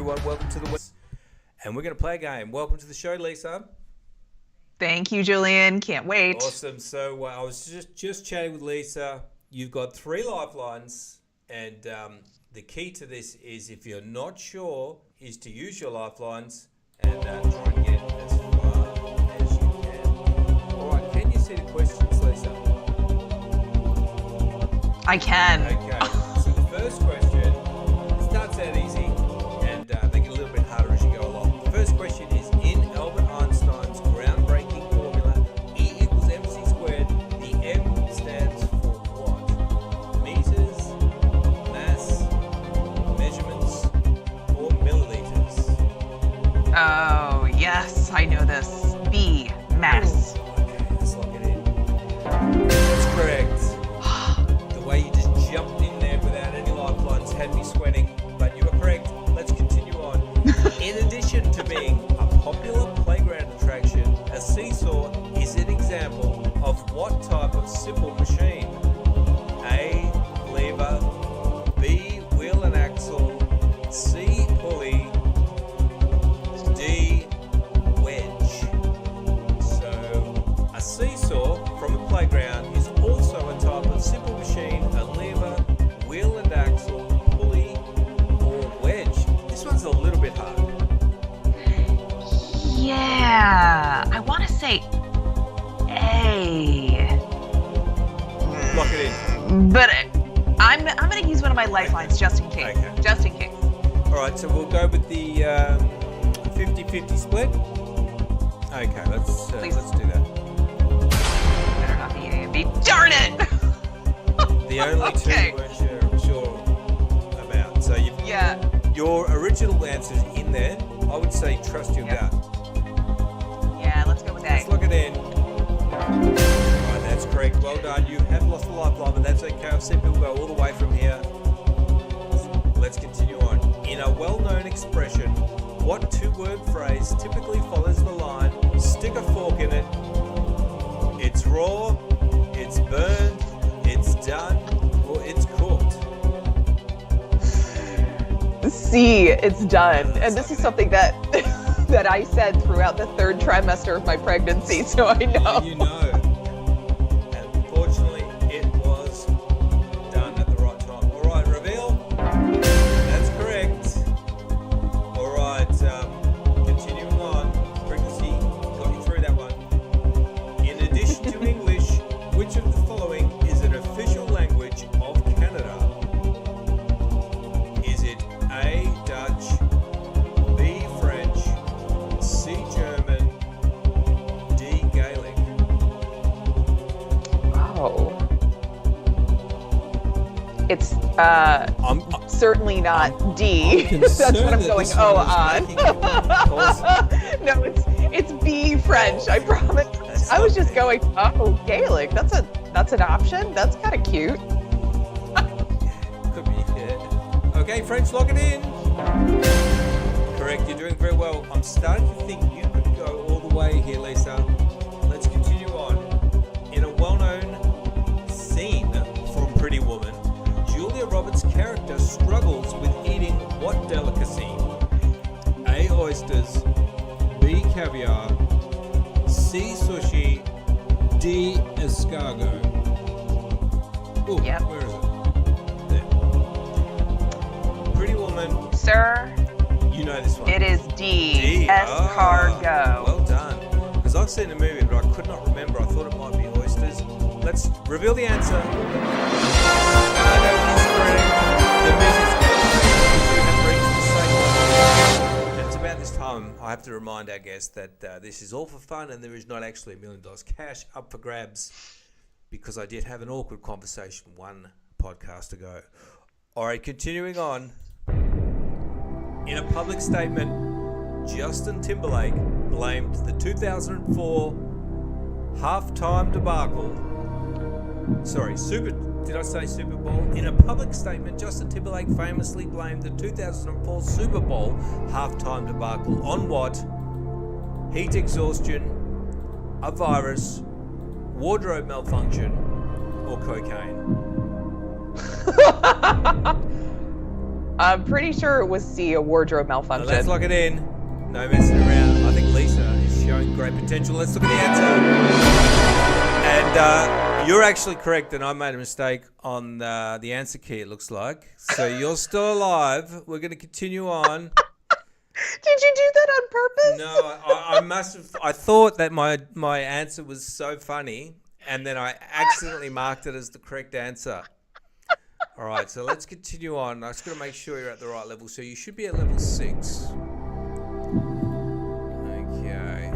everyone. Welcome to the West. And we're going to play a game. Welcome to the show, Lisa. Thank you, Julian. Can't wait. Awesome. So I was just chatting with Lisa. You've got 3 lifelines, and the key to this is, if you're not sure, is to use your lifelines and try and get as far as you can. All right. Can you see the questions, Lisa? I can. Okay. So the first question starts out easy, and they get a little bit harder as you go along. The first question is, in Albert Einstein's groundbreaking formula, E equals mc squared, the M stands for what? Meters, mass, measurements, or milliliters? Oh, yes, I know this. B, mass. Okay, let's lock it in. That's correct. The way you just jumped in there without any lifelines had me sweating, but you were correct. Let's continue on. In addition to being a popular playground attraction, a seesaw is an example of what type of simple machine? A, lever, B, wheel and axle, C, pulley, D, wedge. So a seesaw from a playground is also a type of simple machine, a lever, wheel and axle, pulley, or wedge. This one's a little bit hard. Yeah, I want to say A. Lock it in. But I'm going to use one of my lifelines just in case. Okay. Just in case. All right, so we'll go with the 50-50 split. Okay, let's do that. Better not be A and B. Darn it! The only two Okay. you weren't sure about. So your original answer's in there. I would say trust your gut. Yeah, let's go with A. Let's look it in. Right, that's correct. Well done. You have lost a lifeline, but that's okay. I've seen people go all the way from here. Let's continue on. In a well-known expression, what 2-word phrase typically follows the line, stick a fork in it, it's raw, it's burned, it's done, or it's cooked? C, it's done. And this is something that that I said throughout the 3rd trimester of my pregnancy, so I know. You know. And unfortunately, it was done at the right time. All right, reveal. That's correct. All right, continuing on. Pregnancy got you through that one. In addition to English, which of the following is an official language of Canada? Is it A, Dutch, B, French, C, German, D, Gaelic? Oh. It's I'm certainly not D. That's what I'm going O on. No, it's B, French, I promise. I was just going, oh, Gaelic. That's an option. That's kind of cute. Could be, yeah. Okay, French, lock it in. Correct, you're doing very well. I'm starting to think you could go all the way here, Lisa. Let's continue on. In a well-known scene from Pretty Woman, Julia Roberts' character struggles with eating what delicacy? A, oysters, B, caviar, C, sushi, D, escargot. Ooh, Yep. Where is it? There. Pretty Woman, Sir, you know this one. it is D, D. escargot. Well done. Because I've seen the movie, but I could not remember. I thought it might be oysters. Let's reveal the answer. It's about this time I have to remind our guests that this is all for fun and there is not actually $1 million cash up for grabs, because I did have an awkward conversation one podcast ago. All right, continuing on. In a public statement, Justin Timberlake blamed the 2004 halftime debacle. Did I say Super Bowl? In a public statement, Justin Timberlake famously blamed the 2004 Super Bowl halftime debacle on what? Heat exhaustion, a virus, wardrobe malfunction, or cocaine? I'm pretty sure it was C, a wardrobe malfunction. Let's lock it in. No messing around. I think Lisa is showing great potential. Let's look at the answer. And you're actually correct, and I made a mistake on the answer key, it looks like. So you're still alive. We're going to continue on. Did you do that on purpose? No, I must have. I thought that my answer was so funny, and then I accidentally marked it as the correct answer. All right, so let's continue on. I just got to make sure you're at the right level. So you should be at level 6. Okay.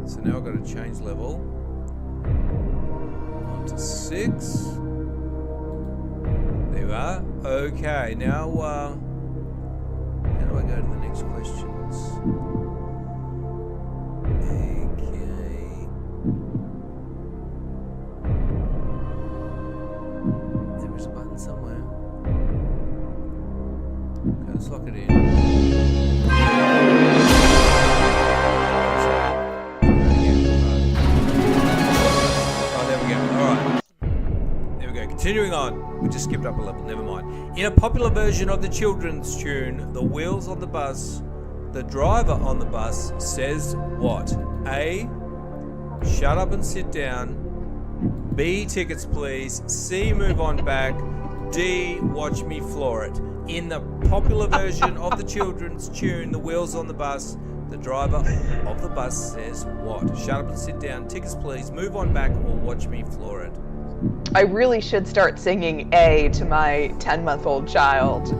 So now I've got to change level. On to 6. There we are. Okay, now how do I go to the next questions? Okay. There is a button somewhere. Okay, let's lock it in. Oh, there we go. All right. There we go. Continuing on. We just skipped up a level. Never mind. In a popular version of the children's tune, The Wheels on the Bus, the driver on the bus says what? A, shut up and sit down. B, tickets please. C, move on back. D, watch me floor it. In the popular version of the children's tune, The Wheels on the Bus, the driver of the bus says what? Shut up and sit down. Tickets please. Move on back or watch me floor it. I really should start singing A to my 10-month-old child.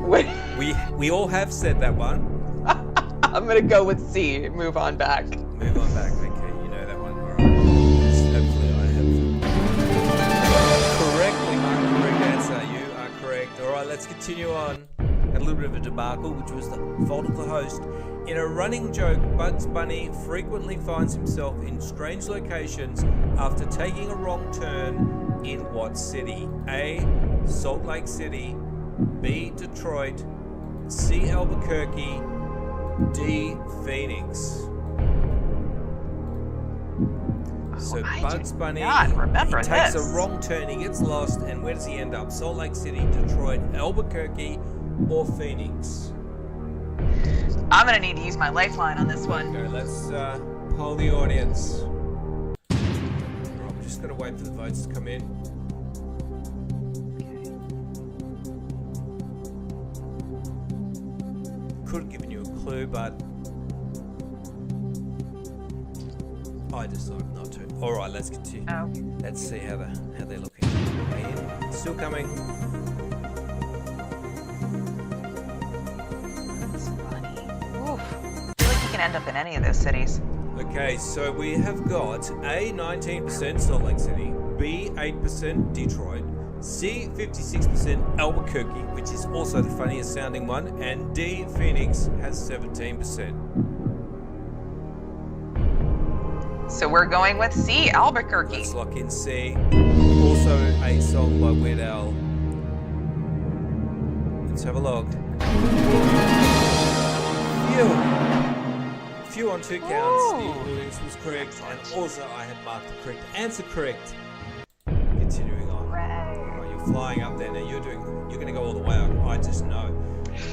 We all have said that one. I'm going to go with C, move on back. Move on back. Okay, you know that one. All right. Hopefully I have correctly marked the correct answer. You are correct. All right, let's continue on. Had a little bit of a debacle, which was the fault of the host. In a running joke, Bugs Bunny frequently finds himself in strange locations after taking a wrong turn in what city? A, Salt Lake City. B, Detroit. C, Albuquerque. D, Phoenix. So Bugs Bunny takes a wrong turn, he gets lost, and where does he end up? Salt Lake City, Detroit, Albuquerque, or Phoenix? I'm going to need to use my lifeline on this one. Okay, let's poll the audience. Right, we're just going to wait for the votes to come in. Could have given you a clue, but I decided not to. All right, let's continue. Oh. Let's see how they're looking. Still coming. That's funny. Oof. I feel like you can end up in any of those cities. Okay, so we have got A, 19% Salt Lake City, B, 8% Detroit, C, 56% Albuquerque, which is also the funniest sounding one, and D, Phoenix has 17%. So we're going with C, Albuquerque. Let's lock in C. Also a song by Weird Al. Let's have a look. Few on 2 counts. The audience was correct, and also I had marked the correct answer correct. Continuing on. Oh, you're flying up there now. You're going to go all the way up. I just know.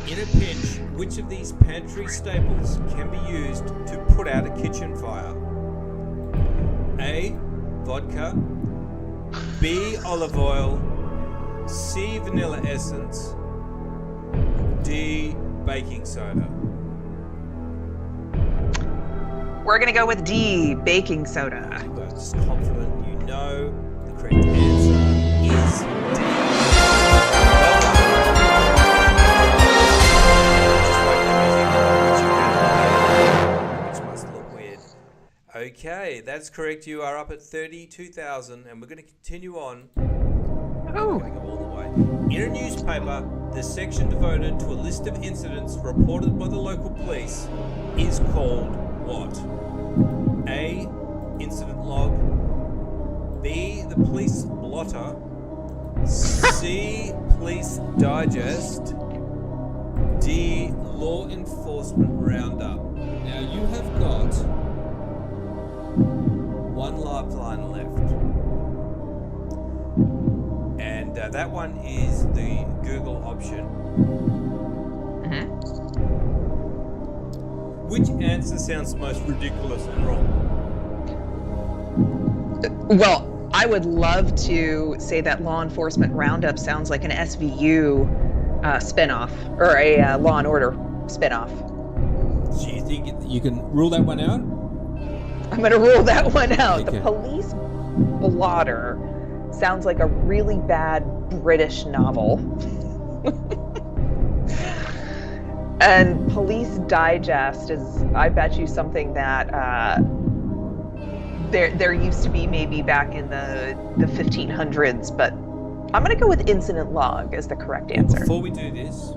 In a pinch, which of these pantry staples can be used to put out a kitchen fire? A, vodka. B, olive oil. C, vanilla essence. D, baking soda. We're going to go with D, baking soda. I'm just confident you know the correct answer is D. Which must look weird. Okay, that's correct. You are up at 32,000, and we're going to continue on. Oh. We're going to go all the way. In a newspaper, the section devoted to a list of incidents reported by the local police is called what? A, incident log. B, the police blotter. C, police digest. D, law enforcement roundup. Now you have got one lifeline left. And Now that one is the Google option. Mm-hmm. Which answer sounds the most ridiculous and wrong? Well, I would love to say that Law Enforcement Roundup sounds like an SVU spinoff, or a Law and Order spinoff. So you think you can rule that one out? I'm going to rule that one out. Okay. The Police Blotter sounds like a really bad British novel. And Police Digest is, I bet you, something that there used to be maybe back in the 1500s, but I'm going to go with Incident Log as the correct answer. Before we do this,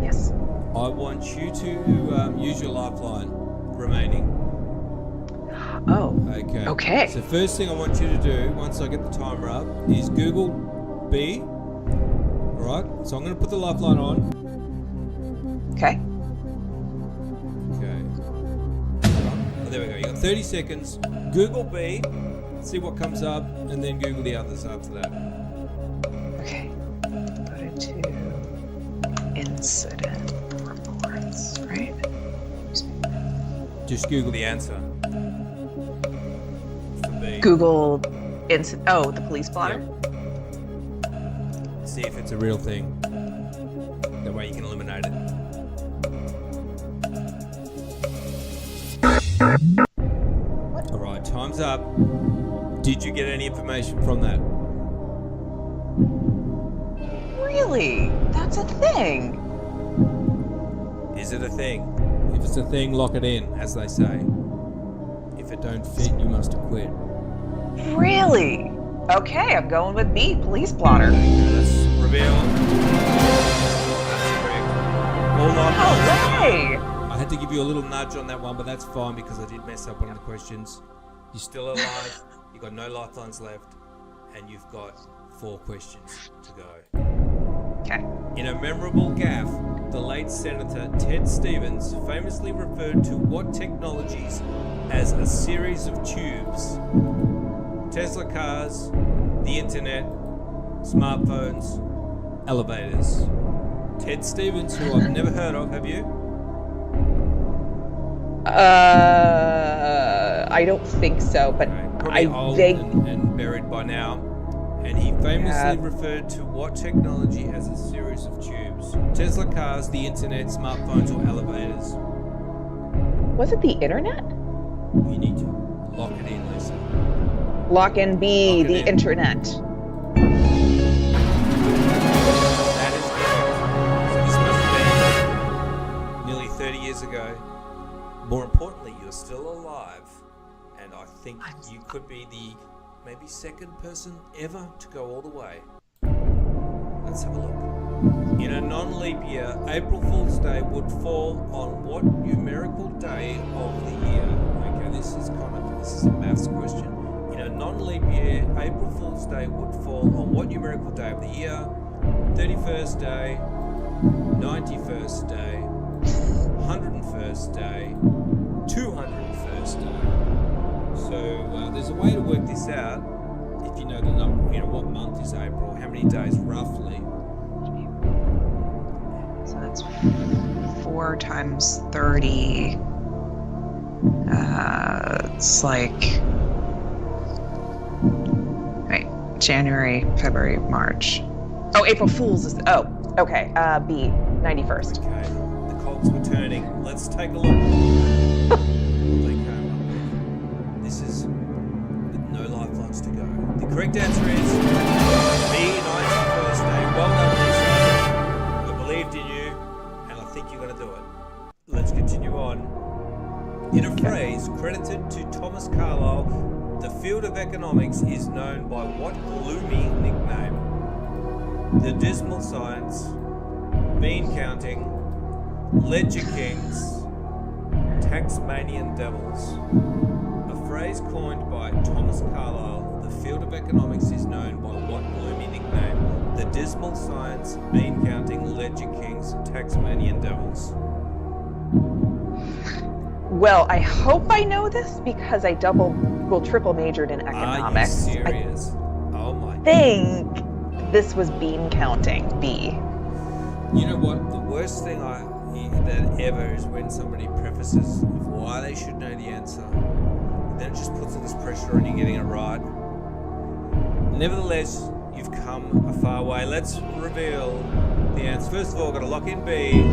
Yes. I want you to use your lifeline remaining. Oh. Okay. Okay. So first thing I want you to do, once I get the timer up, is Google B. All right. So I'm going to put the lifeline on. Okay. Okay. Oh, there we go. You got 30 seconds. Google B. See what comes up, and then Google the others after that. Okay. Go to incident reports, right? Just Google the answer. For B. Google the Police Blotter? Yeah. See if it's a real thing. That way you can eliminate it. All right, time's up. Did you get any information from that? Really? That's a thing. Is it a thing? If it's a thing, lock it in, as they say. If it don't fit, you must acquit. Really? Okay, I'm going with B, Police Blotter. Let's reveal. That's correct. All Oh, lifelines. way! I had to give you a little nudge on that one, but that's fine because I did mess up one of the questions. You're still alive, you've got no lifelines left, and you've got 4 questions to go. Okay. In a memorable gaffe, the late Senator Ted Stevens famously referred to what technologies as a series of tubes? Tesla cars, the internet, smartphones, elevators. Ted Stevens, who I've never heard of, have you? I don't think so, but Probably I old vaguely... and buried by now. And he famously referred to what technology as a series of tubes? Tesla cars, the internet, smartphones, or elevators? Was it the internet? You need to lock it in, Lisa. Lock in B, Lock it the in. internet. That is correct. So this must have been nearly 30 years ago. More importantly, you're still alive. And I think you could be the maybe second person ever to go all the way. Let's have a look. In a non-leap year, April Fool's Day would fall on what numerical day of the year? Okay, this is a maths question. In a non-leap year, April Fool's Day would fall on what numerical day of the year? 31st day, 91st day, 101st day, 201st day. So there's a way to work this out if you know the number, what month is April, how many days roughly. So that's 4 times 30. It's like, wait, January, February, March. Oh, April Fool's is... Oh, okay. B, 91st. Okay, the cogs were turning. Let's take a look. What they came up with. This is with no lifelines to go. The correct answer is B, 91st day. Well done, Lisa. I believed in you, and I think you're going to do it. Let's continue on. In a phrase credited to Thomas Carlyle, the field of economics is known by what gloomy nickname? The dismal science, bean counting, ledger kings, Taxmanian devils. A phrase coined by Thomas Carlyle, the field of economics is known by what gloomy nickname? The dismal science, bean counting, ledger kings, Taxmanian devils. Well, I hope I know this because I triple majored in economics. Are you serious? Oh my. I think This was bean counting, B. You know what? The worst thing that ever is when somebody prefaces why they should know the answer. Then it just puts all this pressure on you getting it right. Nevertheless, you've come a far way. Let's reveal the answer. First of all, got to lock in B.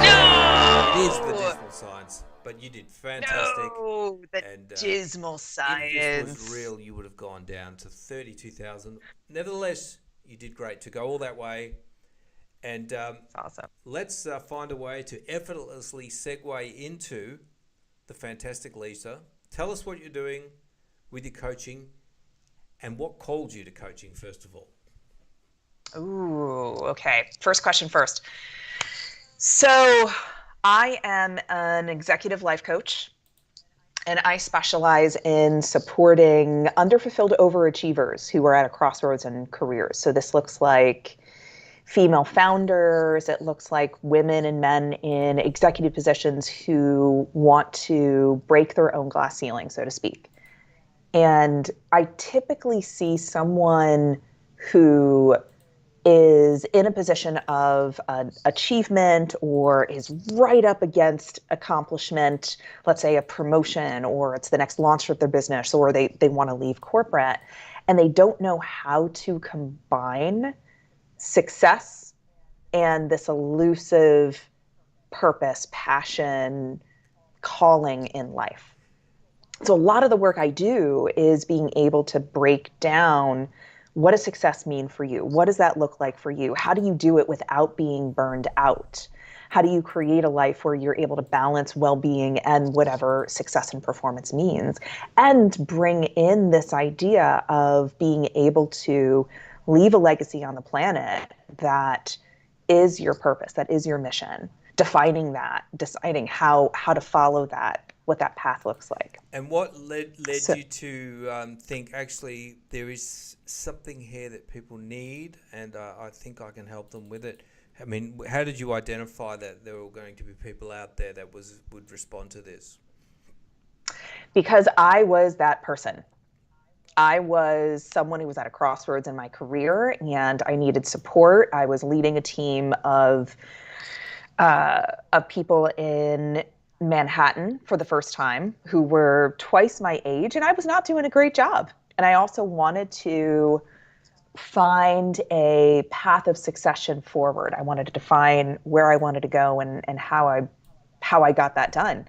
No! It is the dismal science, but you did fantastic. No, the dismal science. If this was real, you would have gone down to 32,000. Nevertheless, you did great to go all that way. And That's awesome. Let's find a way to effortlessly segue into the fantastic Lisa. Tell us what you're doing with your coaching and what called you to coaching, first of all. Ooh, okay. First question first. So I am an executive life coach, and I specialize in supporting underfulfilled overachievers who are at a crossroads in careers. So this looks like female founders, it looks like women and men in executive positions who want to break their own glass ceiling, so to speak. And I typically see someone who is in a position of achievement or is right up against accomplishment, let's say a promotion, or it's the next launch of their business, or they want to leave corporate, and they don't know how to combine success and this elusive purpose, passion, calling in life. So a lot of the work I do is being able to break down, what does success mean for you? What does that look like for you? How do you do it without being burned out? How do you create a life where you're able to balance well-being and whatever success and performance means, and bring in this idea of being able to leave a legacy on the planet that is your purpose, that is your mission, defining that, deciding how to follow that, what that path looks like. And what led you to think, actually, there is something here that people need, and I think I can help them with it? I mean, how did you identify that there were going to be people out there that would respond to this? Because I was that person. I was someone who was at a crossroads in my career, and I needed support. I was leading a team of people in Manhattan for the first time who were twice my age, and I was not doing a great job. And I also wanted to find a path of succession forward. I wanted to define where I wanted to go and how I got that done.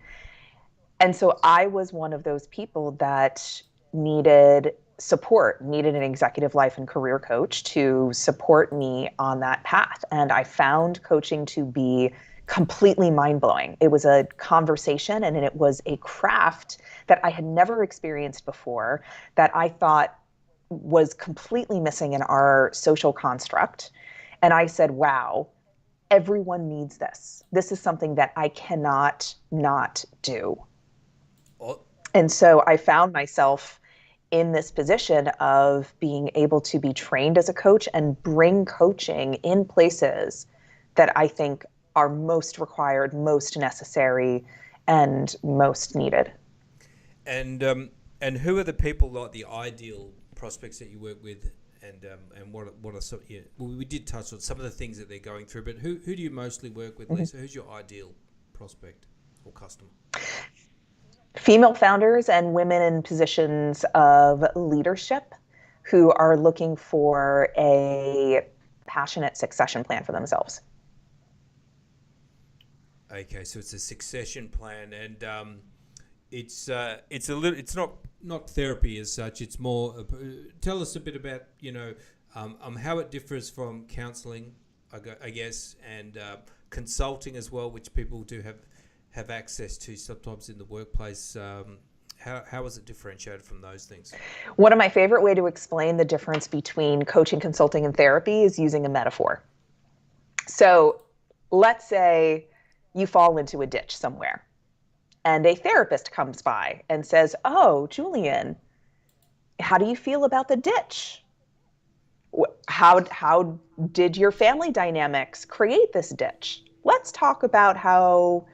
And so I was one of those people that needed support, needed an executive life and career coach to support me on that path. And I found coaching to be completely mind-blowing. It was a conversation and it was a craft that I had never experienced before, that I thought was completely missing in our social construct. And I said, wow, everyone needs this. This is something that I cannot not do. And so I found myself in this position of being able to be trained as a coach and bring coaching in places that I think are most required, most necessary, and most needed. And who are the people, like the ideal prospects that you work with, and what are some? Yeah, well, we did touch on some of the things that they're going through, but who do you mostly work with, Lisa? Who's your ideal prospect or customer? Female founders and women in positions of leadership who are looking for a passionate succession plan for themselves. Okay, so it's a succession plan, and it's a little. It's not therapy as such. It's more. Tell us a bit about how it differs from counselling, I guess, and consulting as well, which people do have access to sometimes in the workplace. How is it differentiated from those things? One of my favorite way to explain the difference between coaching, consulting, and therapy is using a metaphor. So let's say you fall into a ditch somewhere, and a therapist comes by and says, "Oh, Julian, how do you feel about the ditch? How did your family dynamics create this ditch? Let's talk about how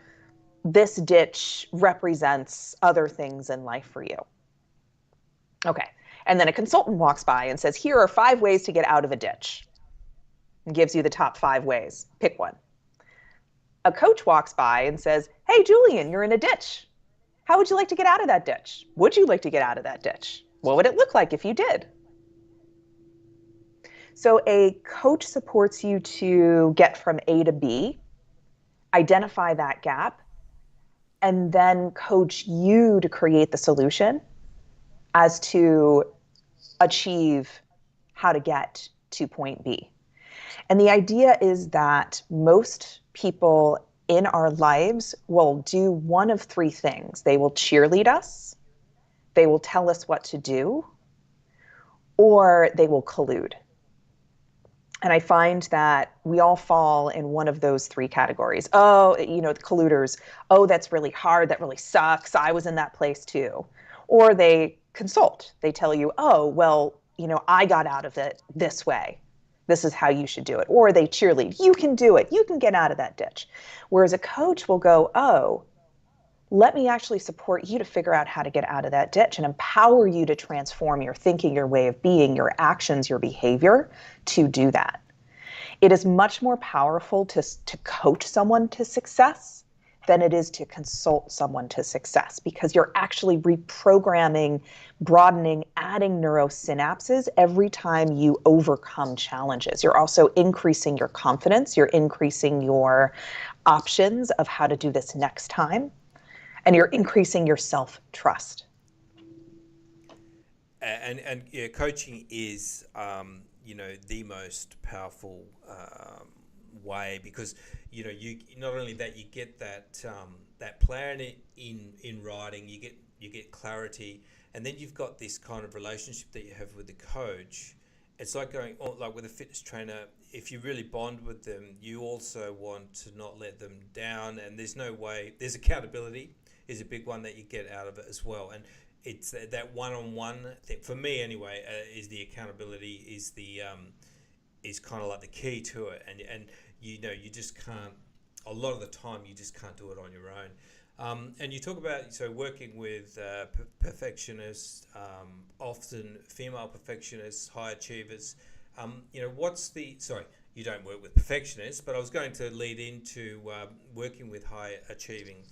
this ditch represents other things in life for you." Okay. And then a consultant walks by and says, here are 5 ways to get out of a ditch. And gives you the top 5 ways. Pick one. A coach walks by and says, hey, Julian, you're in a ditch. How would you like to get out of that ditch? Would you like to get out of that ditch? What would it look like if you did? So a coach supports you to get from A to B, identify that gap, and then coach you to create the solution as to achieve how to get to point B. And the idea is that most people in our lives will do one of 3 things. They will cheerlead us, they will tell us what to do, or they will collude. And I find that we all fall in one of those 3 categories. Oh, the colluders, oh, that's really hard, that really sucks, I was in that place too. Or they consult, they tell you, oh, well, I got out of it this way. This is how you should do it. Or they cheerlead, you can do it, you can get out of that ditch. Whereas a coach will go, oh, let me actually support you to figure out how to get out of that ditch and empower you to transform your thinking, your way of being, your actions, your behavior to do that. It is much more powerful to coach someone to success than it is to consult someone to success, because you're actually reprogramming, broadening, adding neurosynapses every time you overcome challenges. You're also increasing your confidence, you're increasing your options of how to do this next time, and you're increasing your self-trust. And coaching is, the most powerful way, because you not only that, you get that plan in writing, you get clarity, and then you've got this kind of relationship that you have with the coach. It's like like with a fitness trainer. If you really bond with them, you also want to not let them down, and there's accountability is a big one that you get out of it as well. And it's that one-on-one thing for me anyway, is the accountability is kind of like the key to it. And you just can't, a lot of the time you just can't do it on your own. And you talk about working with perfectionists, often female perfectionists, high achievers. You don't work with perfectionists, but I was going to lead into working with high achieving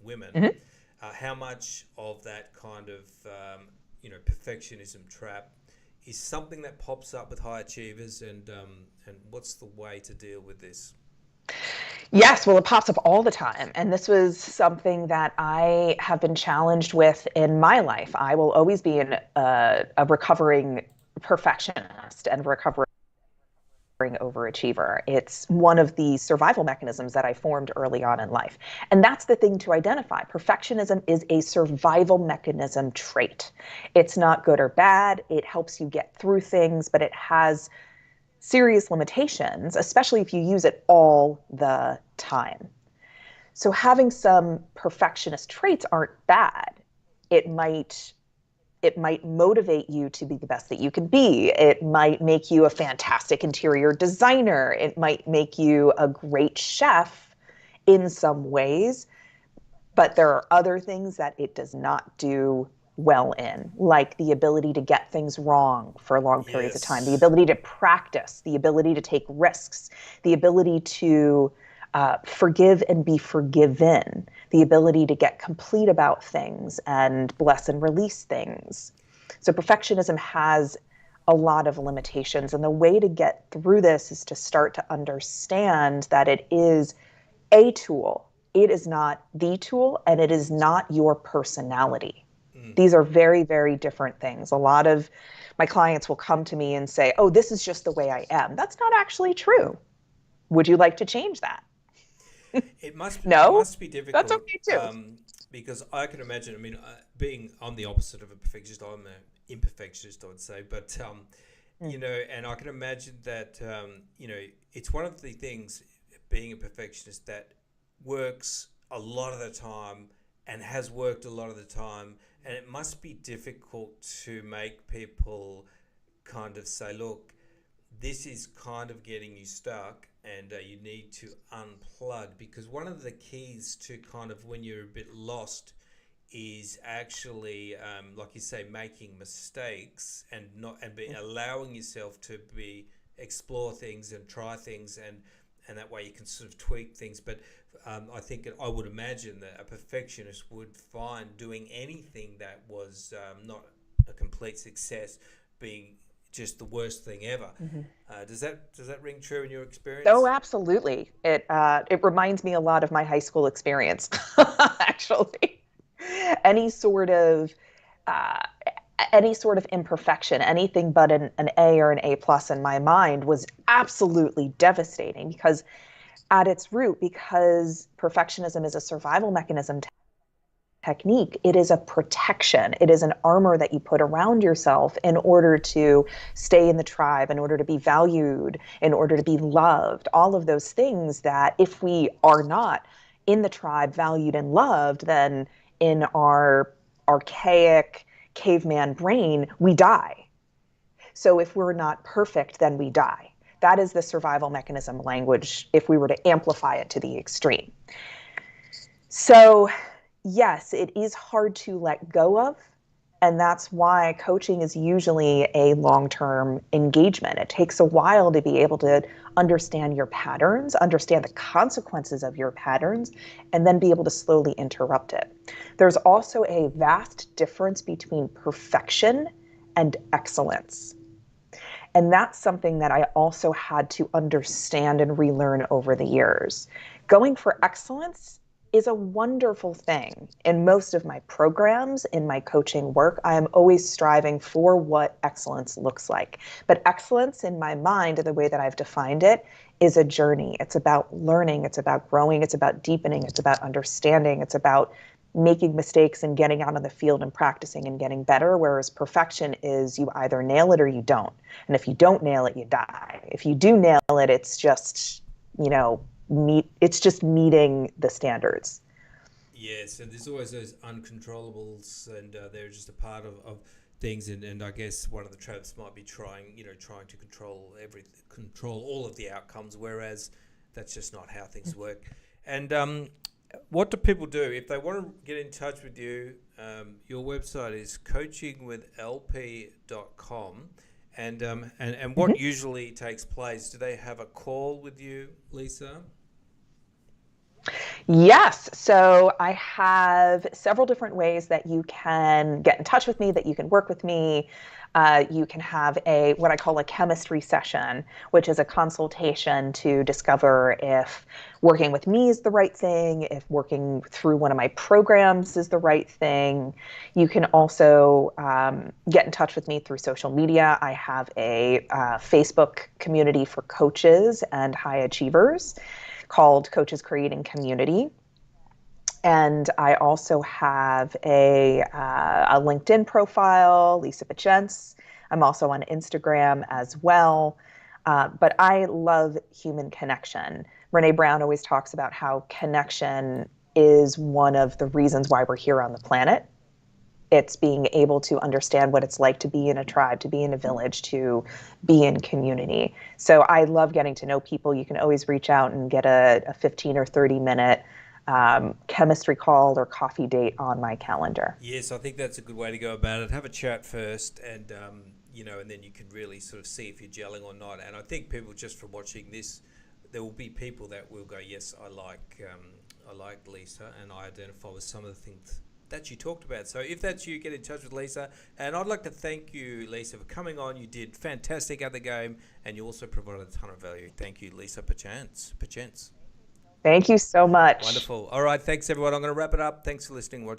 women. Mm-hmm. How much of that kind of perfectionism trap is something that pops up with high achievers, and what's the way to deal with this? Yes, well, it pops up all the time. And this was something that I have been challenged with in my life. I will always be a recovering perfectionist and recovering overachiever. It's one of the survival mechanisms that I formed early on in life. And that's the thing to identify. Perfectionism is a survival mechanism trait. It's not good or bad. It helps you get through things, but it has serious limitations, especially if you use it all the time. So having some perfectionist traits aren't bad. It might motivate you to be the best that you can be. It might make you a fantastic interior designer. It might make you a great chef in some ways, but there are other things that it does not do well in, like the ability to get things wrong for long periods of time, the ability to practice, the ability to take risks, the ability to forgive and be forgiven, the ability to get complete about things and bless and release things. So perfectionism has a lot of limitations, and the way to get through this is to start to understand that it is a tool. It is not the tool, and it is not your personality. These are very, very different things. A lot of my clients will come to me and say, oh, this is just the way I am. That's not actually true. Would you like to change that? It must be difficult. That's okay too. Because I can imagine, I'm the opposite of a perfectionist. I'm an imperfectionist, I would say. But, and I can imagine that, it's one of the things, being a perfectionist, that works a lot of the time and has worked a lot of the time. And it must be difficult to make people kind of say, look, this is kind of getting you stuck, and you need to unplug. Because one of the keys to kind of when you're a bit lost is actually, like you say, making mistakes and allowing yourself to explore things and try things, and that way you can sort of tweak things. But I think I would imagine that a perfectionist would find doing anything that was not a complete success being just the worst thing ever. Does that ring true in your experience? Oh, absolutely. It reminds me a lot of my high school experience, actually. Any sort of imperfection, anything but an A or an A plus in my mind was absolutely devastating, because at its root, because perfectionism is a survival mechanism technique, it is a protection. It is an armor that you put around yourself in order to stay in the tribe, in order to be valued, in order to be loved. All of those things that if we are not in the tribe, valued and loved, then in our archaic caveman brain, we die. So if we're not perfect, then we die. That is the survival mechanism language if we were to amplify it to the extreme. So yes, it is hard to let go of, and that's why coaching is usually a long-term engagement. It takes a while to be able to understand your patterns, understand the consequences of your patterns, and then be able to slowly interrupt it. There's also a vast difference between perfection and excellence. And that's something that I also had to understand and relearn over the years. Going for excellence is a wonderful thing. In most of my programs, in my coaching work, I am always striving for what excellence looks like. But excellence in my mind, the way that I've defined it, is a journey. It's about learning, it's about growing, it's about deepening, it's about understanding, it's about making mistakes and getting out on the field and practicing and getting better, whereas perfection is you either nail it or you don't. And if you don't nail it, you die. If you do nail it, it's just, it's just meeting the standards. Yes, and there's always those uncontrollables, and they're just a part of things. And I guess one of the traps might be trying to control all of the outcomes, whereas that's just not how things work. And what do people do if they want to get in touch with you? Your website is coachingwithlp.com. And what usually takes place? Do they have a call with you, Lisa? Yes. So I have several different ways that you can get in touch with me, that you can work with me. You can have what I call a chemistry session, which is a consultation to discover if working with me is the right thing, if working through one of my programs is the right thing. You can also get in touch with me through social media. I have a Facebook community for coaches and high achievers called Coaches Creating Community. And I also have a LinkedIn profile, Lisa Pachence. I'm also on Instagram as well. But I love human connection. Brene Brown always talks about how connection is one of the reasons why we're here on the planet. It's being able to understand what it's like to be in a tribe, to be in a village, to be in community. So I love getting to know people. You can always reach out and get a 15 or 30 minute chemistry call or coffee date on my calendar. Yes, I think that's a good way to go about it. Have a chat first, and and then you can really sort of see if you're gelling or not. And I think people, just from watching this, there will be people that will go, yes, I like Lisa, and I identify with some of the things that you talked about. So if that's you, get in touch with Lisa. And I'd like to thank you, Lisa, for coming on. You did fantastic at the game, and you also provided a ton of value. Thank you, Lisa Pachence. Thank you so much. Wonderful. All right, thanks everyone. I'm going to wrap it up. Thanks for listening, watching.